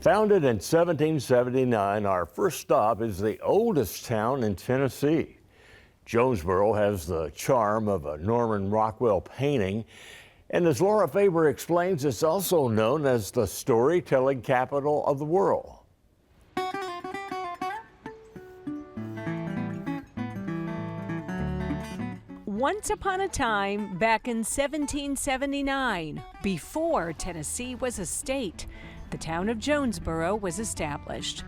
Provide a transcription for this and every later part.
Founded in 1779, our first stop is the oldest town in Tennessee. Jonesborough has the charm of a Norman Rockwell painting, and as Laura Faber explains, it's also known as the storytelling capital of the world. Once upon a time, back in 1779, before Tennessee was a state, the town of Jonesborough was established.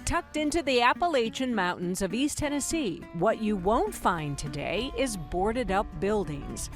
Tucked into the Appalachian Mountains of East Tennessee, what you won't find today is boarded up buildings.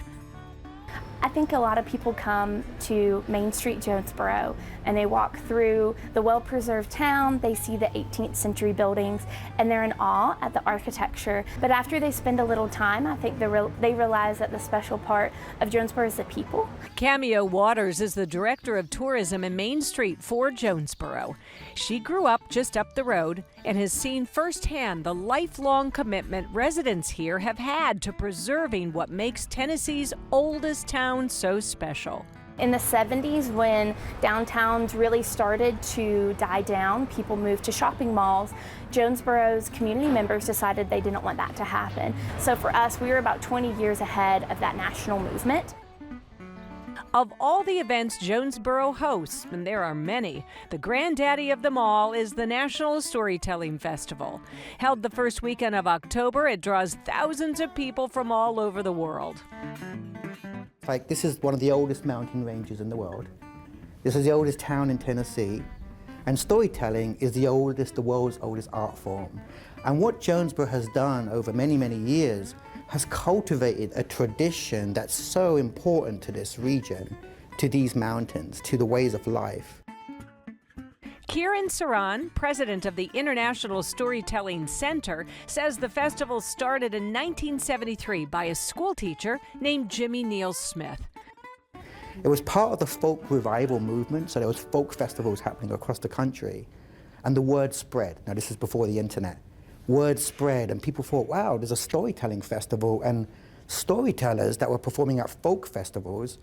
I think a lot of people come to Main Street, Jonesborough, and they walk through the well-preserved town, they see the 18th century buildings, and they're in awe at the architecture. But after they spend a little time, I think they realize that the special part of Jonesborough is the people. Cameo Waters is the director of tourism in Main Street for Jonesborough. She grew up just up the road and has seen firsthand the lifelong commitment residents here have had to preserving what makes Tennessee's oldest town so special. In the 70s, when downtowns really started to die down, people moved to shopping malls. Jonesborough's community members decided they didn't want that to happen. So for us, we were about 20 years ahead of that national movement. Of all the events Jonesborough hosts, and there are many, the granddaddy of them all is the National Storytelling Festival. Held the first weekend of October, it draws thousands of people from all over the world. Like, this is one of the oldest mountain ranges in the world. This is the oldest town in Tennessee. And storytelling is the world's oldest art form. And what Jonesborough has done over many, many years has cultivated a tradition that's so important to this region, to these mountains, to the ways of life. Kieran Saran, president of the International Storytelling Center, says the festival started in 1973 by a school teacher named Jimmy Neal Smith. It was part of the folk revival movement, so there was folk festivals happening across the country, and the word spread. Now, this is before the internet. Word spread, and people thought, wow, there's a storytelling festival, and storytellers that were performing at folk festivals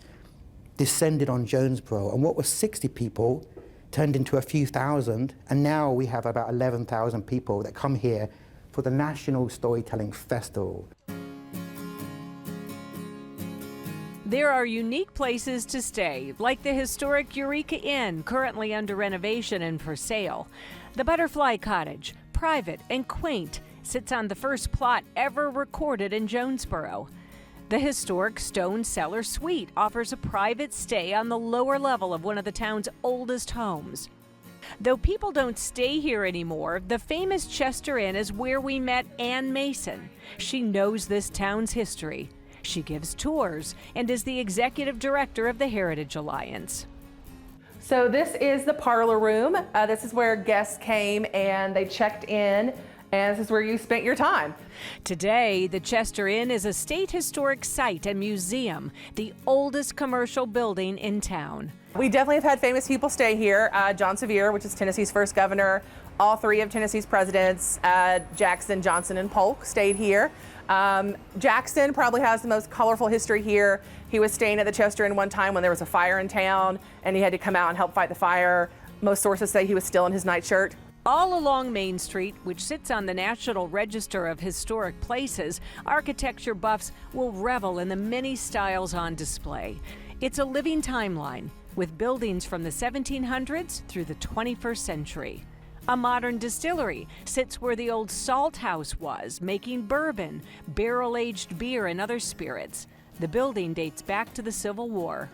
descended on Jonesborough, and what was 60 people turned into a few thousand, and now we have about 11,000 people that come here for the National Storytelling Festival. There are unique places to stay, like the historic Eureka Inn, currently under renovation and for sale. The Butterfly Cottage, private and quaint, sits on the first plot ever recorded in Jonesborough. The historic Stone Cellar Suite offers a private stay on the lower level of one of the town's oldest homes. Though people don't stay here anymore, the famous Chester Inn is where we met Ann Mason. She knows this town's history. She gives tours and is the executive director of the Heritage Alliance. So this is the parlor room. This is where guests came and they checked in, and this is where you spent your time. Today, the Chester Inn is a state historic site and museum, the oldest commercial building in town. We definitely have had famous people stay here. John Sevier, which is Tennessee's first governor, all three of Tennessee's presidents, Jackson, Johnson, and Polk, stayed here. Jackson probably has the most colorful history here. He was staying at the Chester Inn one time when there was a fire in town, and he had to come out and help fight the fire. Most sources say he was still in his nightshirt. All along Main Street, which sits on the National Register of Historic Places, architecture buffs will revel in the many styles on display. It's a living timeline, with buildings from the 1700s through the 21st century. A modern distillery sits where the old salt house was, making bourbon, barrel-aged beer, and other spirits. The building dates back to the Civil War.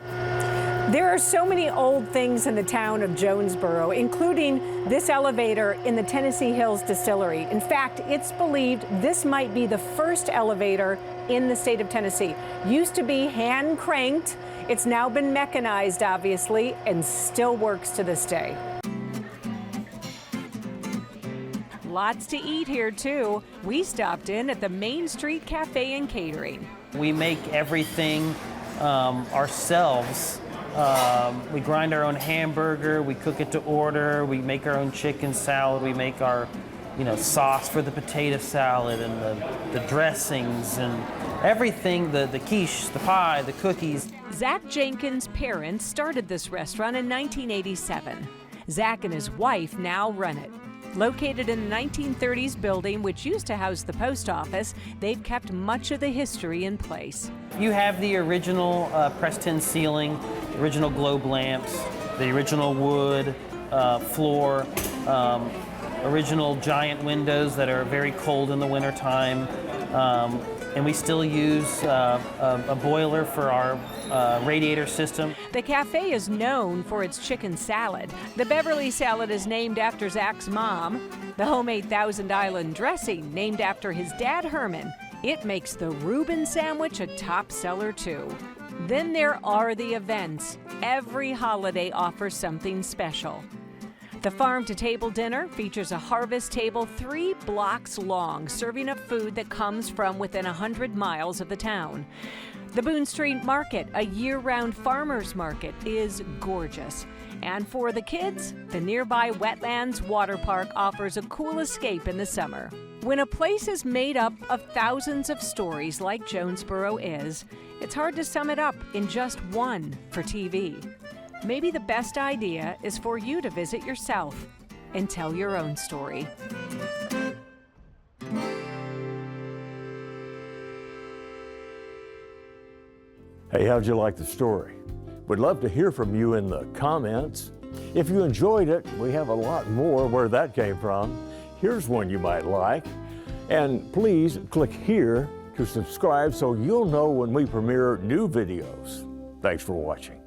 There are so many old things in the town of Jonesborough, including this elevator in the Tennessee Hills Distillery. In fact, it's believed this might be the first elevator in the state of Tennessee. Used to be hand cranked. It's now been mechanized, obviously, and still works to this day. Lots to eat here, too. We stopped in at the Main Street Cafe and Catering. We make everything ourselves. We grind our own hamburger, we cook it to order, we make our own chicken salad, we make our sauce for the potato salad and the dressings and everything, the quiche, the pie, the cookies. Zach Jenkins' parents started this restaurant in 1987. Zach and his wife now run it. Located in the 1930s building, which used to house the post office, they've kept much of the history in place. You have the original press tin ceiling, the original globe lamps, the original wood floor, original giant windows that are very cold in the wintertime. And we still use a boiler for our radiator system. The cafe is known for its chicken salad. The Beverly salad is named after Zach's mom. The homemade Thousand Island dressing, named after his dad Herman. It makes the Reuben sandwich a top seller too. Then there are the events. Every holiday offers something special. The farm-to-table dinner features a harvest table 3 blocks long, serving up food that comes from within 100 miles of the town. The Boone Street Market, a year-round farmers market, is gorgeous. And for the kids, the nearby Wetlands Water Park offers a cool escape in the summer. When a place is made up of thousands of stories like Jonesborough is, it's hard to sum it up in just one for TV. Maybe the best idea is for you to visit yourself and tell your own story. Hey, how'd you like the story? We'd love to hear from you in the comments. If you enjoyed it, we have a lot more where that came from. Here's one you might like. And please click here to subscribe so you'll know when we premiere new videos. Thanks for watching.